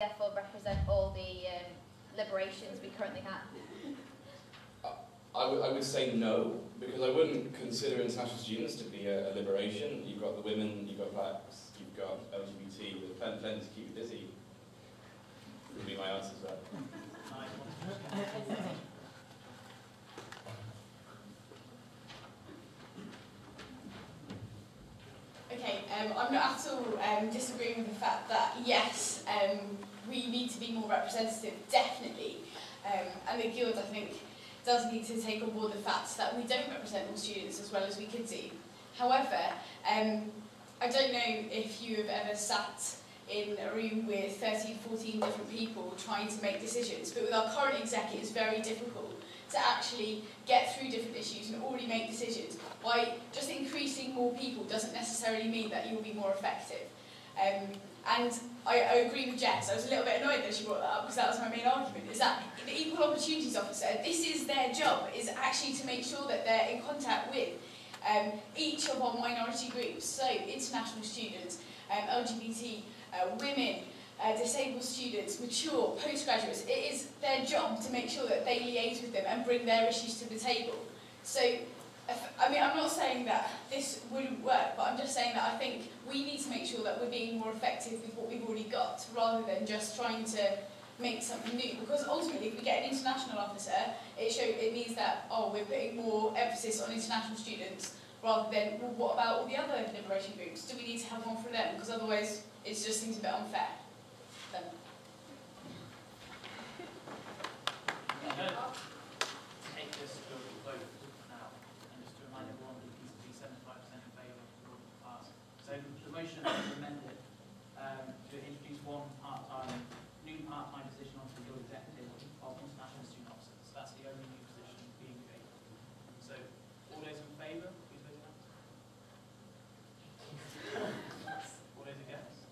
therefore represent all the liberations we currently have? I would say no, because I wouldn't consider international students to be a liberation. You've got the women, you've got blacks, you've got LGBT, with plenty to keep you busy. Would be my answer to that. Okay, I'm not at all disagreeing with the fact that, yes, we need to be more representative, definitely. And the Guild, I think, does need to take on board the fact that we don't represent all students as well as we could do. However, I don't know if you have ever sat in a room with 13, 14 different people trying to make decisions, but with our current exec it's very difficult to actually get through different issues and already make decisions. By just increasing more people doesn't necessarily mean that you'll be more effective. And I agree with Jess. I was a little bit annoyed that she brought that up because that was my main argument, is that the Equal Opportunities Officer, this is their job, is actually to make sure that they're in contact with each of our minority groups, so international students, LGBT, women, disabled students, mature, postgraduates. It is their job to make sure that they liaise with them and bring their issues to the table. So, I mean, I'm not saying that this wouldn't work, but I'm just saying that I think we need to make sure that we're being more effective with what we've already got, rather than just trying to make something new. Because ultimately, if we get an international officer, it means that, oh, we're putting more emphasis on international students, rather than, well, what about all the other liberation groups? Do we need to have one for them? Because otherwise, it just seems a bit unfair. Take this to a vote now, and just to remind everyone that it needs to be 75% in favour for all to pass. So the motion is amended to introduce one new part-time position onto the Guild Executive of International Student Officers. So that's the only new position being created. So all those in favour, please raise your hands. All those against?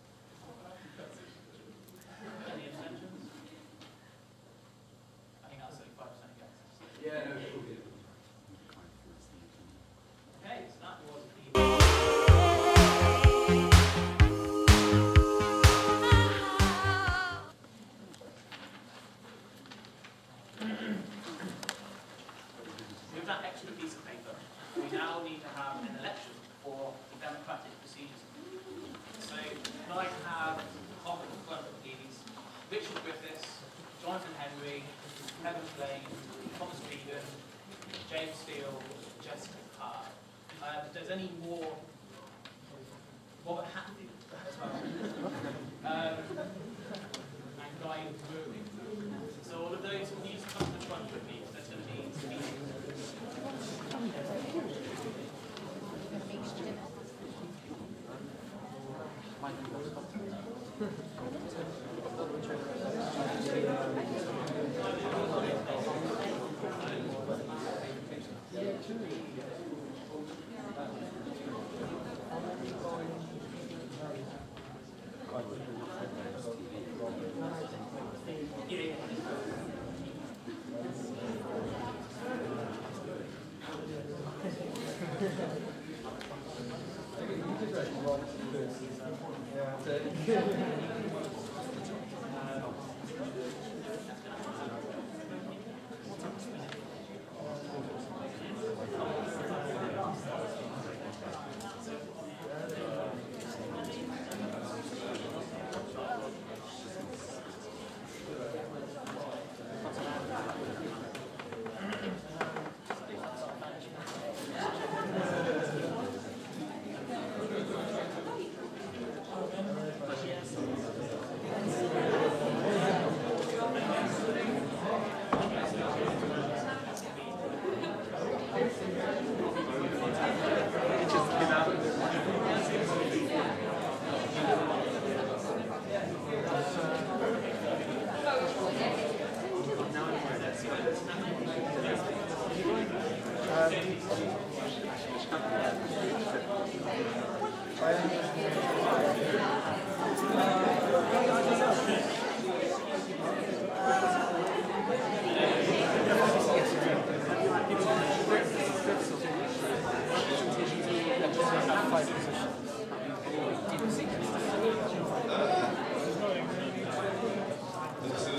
Any abstentions? I think that's 35% against. Yeah, no, it will be. Okay, so that was the... With that extra piece of paper, we now need to have an election for the democratic procedures. So, can I have off at the front of these Richard Griffiths, Jonathan Henry, Kevin Blaine, Thomas Regan, James Steele, Jessica Carr. If there's any more, Robert Hatfield as well. And Guy Moving. So all of those, please come to the front with me, because there's going to be meetings.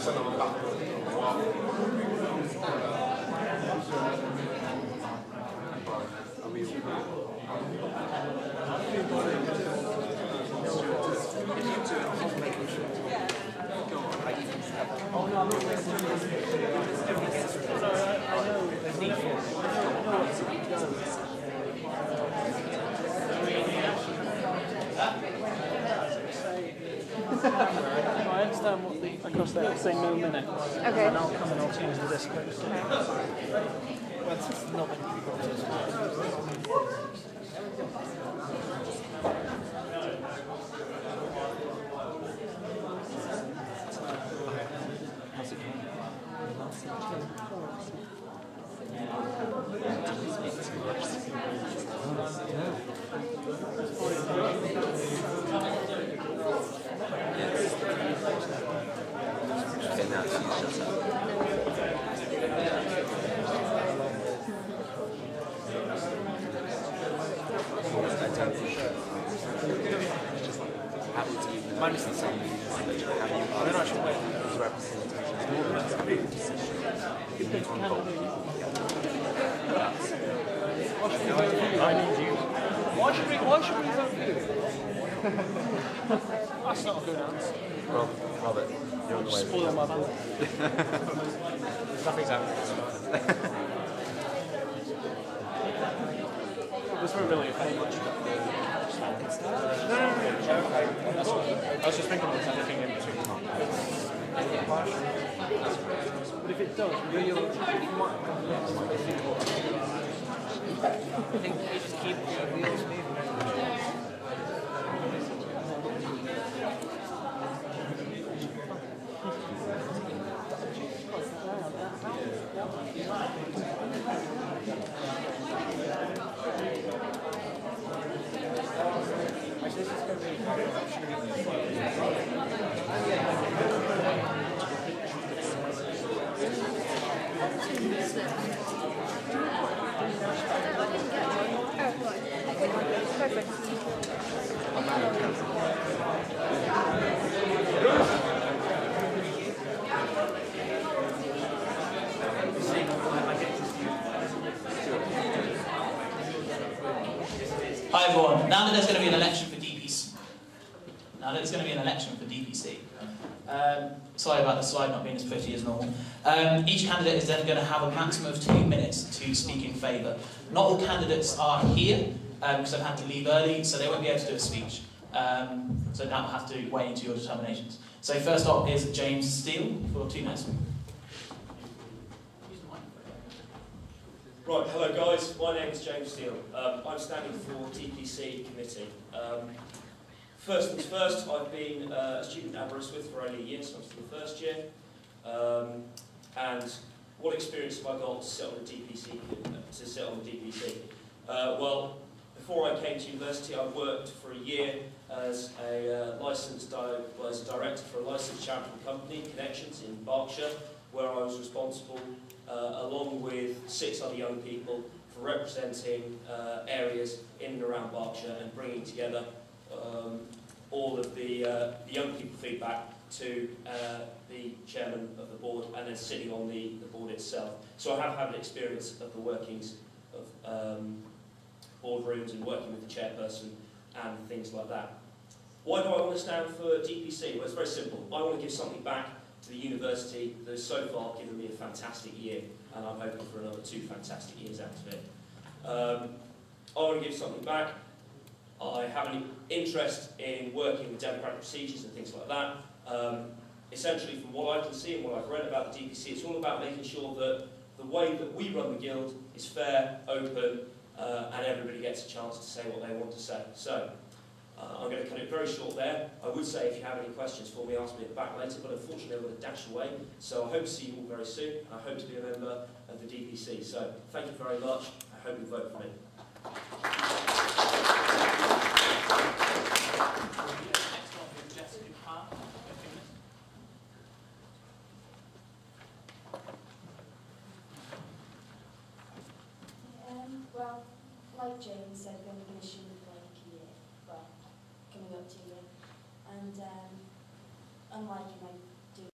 I understand what the across there say no minute. Okay. And I'll come and I'll change the disc. Well, it's not many people. Minus the same. They're not sure where representation. I need you. Why should we vote for you? That's not a good answer. Well, Robert, you're on the way. Spoil my book. Nothing's happening. This won't really affect much. No. I was just thinking there's anything in between. But if it does, I think we just keep the wheels moving. Hi everyone, now that there's going to be an election for DPC, sorry about the slide not being as pretty as normal. Each candidate is then going to have a maximum of 2 minutes to speak in favour. Not all candidates are here because they've had to leave early, so they won't be able to do a speech. So that will have to weigh into your determinations. So first up is James Steele for 2 minutes. Right, hello guys, my name is James Steele. I'm standing for DPC committee. First things first, I've been a student at Aberystwyth for only a year, so I'm still the first year. And what experience have I got to sit on the DPC? Well, before I came to university, I worked for a year as a director for a licensed charitable company, Connections, in Berkshire, where I was responsible, along with 6 other young people, for representing areas in and around Berkshire and bringing together all of the young people feedback to the chairman of the board and then sitting on the board itself. So I have had an experience of the workings of boardrooms and working with the chairperson and things like that. Why do I want to stand for DPC? Well, it's very simple. I want to give something back to the university that has so far given me a fantastic year, and I'm hoping for another 2 fantastic years out of it. I want to give something back. I have an interest in working with democratic procedures and things like that. Essentially, from what I can see and what I've read about the DPC, it's all about making sure that the way that we run the guild is fair, open, and everybody gets a chance to say what they want to say. So, I'm going to cut it very short there. I would say if you have any questions for me, ask me at the back later, but unfortunately I'm going to dash away. So I hope to see you all very soon, and I hope to be a member of the DPC. So, thank you very much. I hope you vote for me. Well, like James said, we're going to shoot for like a year, well, coming up to a year, and unlike in my